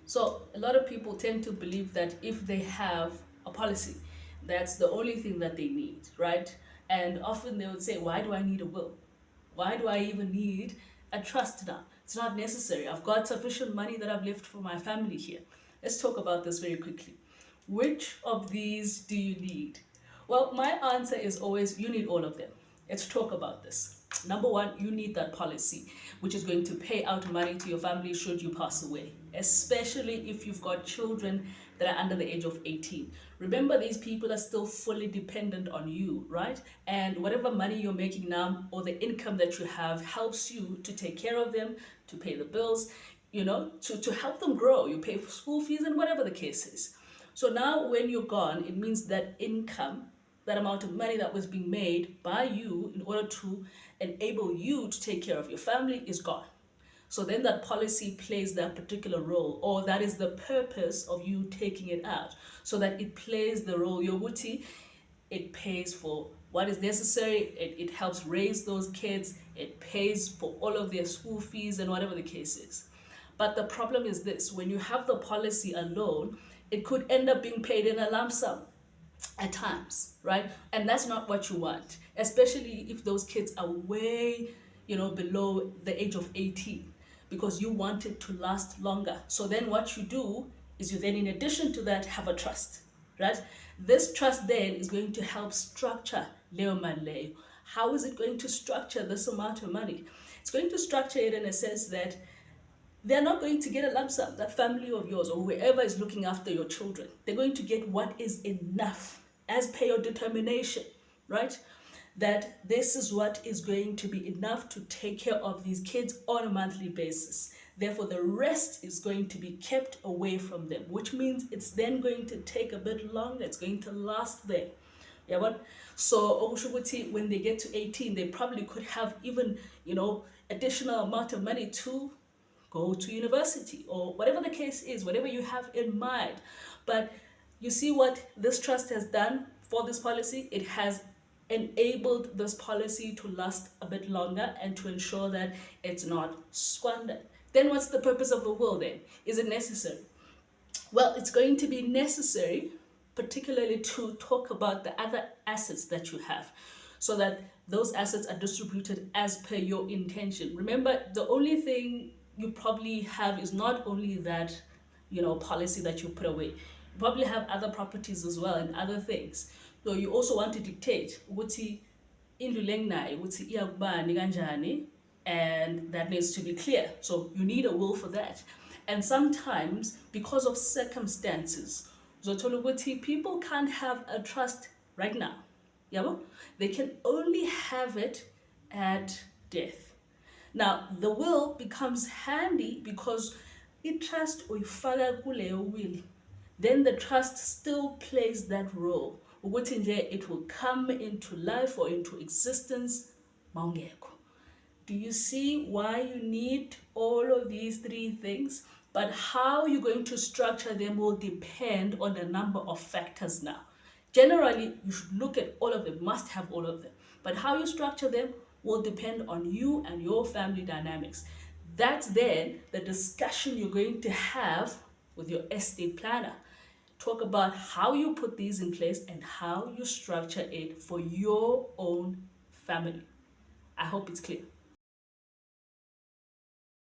So a lot of people tend to believe that if they have a policy, that's the only thing that they need, right? And often they would say, why do I need a will? Why do I even need a trust now? It's not necessary. I've got sufficient money that I've left for my family here. Let's talk about this very quickly. Which of these do you need? Well, my answer is always you need all of them. Let's talk about this. Number one, you need that policy, which is going to pay out money to your family should you pass away, especially if you've got children that are under the age of 18. Remember, these people are still fully dependent on you, right? And whatever money you're making now or the income that you have helps you to take care of them, to pay the bills, to help them grow. You pay for school fees and whatever the case is. So now when you're gone, it means that income, that amount of money that was being made by you in order to enable you to take care of your family is gone. So then that policy plays that particular role, or that is the purpose of you taking it out, so that it plays the role. Yoguti, it pays for what is necessary, it helps raise those kids, it pays for all of their school fees and whatever the case is. But the problem is this: when you have the policy alone, it could end up being paid in a lump sum at times, right? And that's not what you want, especially if those kids are way, below the age of 18, because you want it to last longer. So then what you do is you then, in addition to that, have a trust, right? This trust then is going to help structure Leo Manleo. How is it going to structure this amount of money? It's going to structure it in a sense that they're not going to get a lump sum, that family of yours or whoever is looking after your children. They're going to get what is enough as per your determination, right? That this is what is going to be enough to take care of these kids on a monthly basis. Therefore, the rest is going to be kept away from them, which means it's then going to take a bit longer. It's going to last there. Yeah, but so Ogushubuti, when they get to 18, they probably could have even, additional amount of money to go to university or whatever the case is, whatever you have in mind. But you see what this trust has done for this policy? It has enabled this policy to last a bit longer and to ensure that it's not squandered. Then what's the purpose of the will then? Is it necessary? Well, it's going to be necessary, particularly to talk about the other assets that you have, so that those assets are distributed as per your intention. Remember, the only thing you probably have is not only that, policy that you put away. You probably have other properties as well and other things. So you also want to dictate ukuthi indlu lenginayo ukuthi iyakubani kanjani, and that needs to be clear. So you need a will for that. And sometimes, because of circumstances, uzothola ukuthi people can't have a trust right now. Yabo? They can only have it at death. Now, the will becomes handy because i-trust uyifaka kuleyo will. Then the trust still plays that role. Ukuthi nje it will come into life or into existence mawungekho. Do you see why you need all of these three things? But how you're going to structure them will depend on a number of factors now. Generally, you should look at all of them, must have all of them. But how you structure them will depend on you and your family dynamics. That's then the discussion you're going to have with your estate planner. Talk about how you put these in place and how you structure it for your own family. I hope it's clear.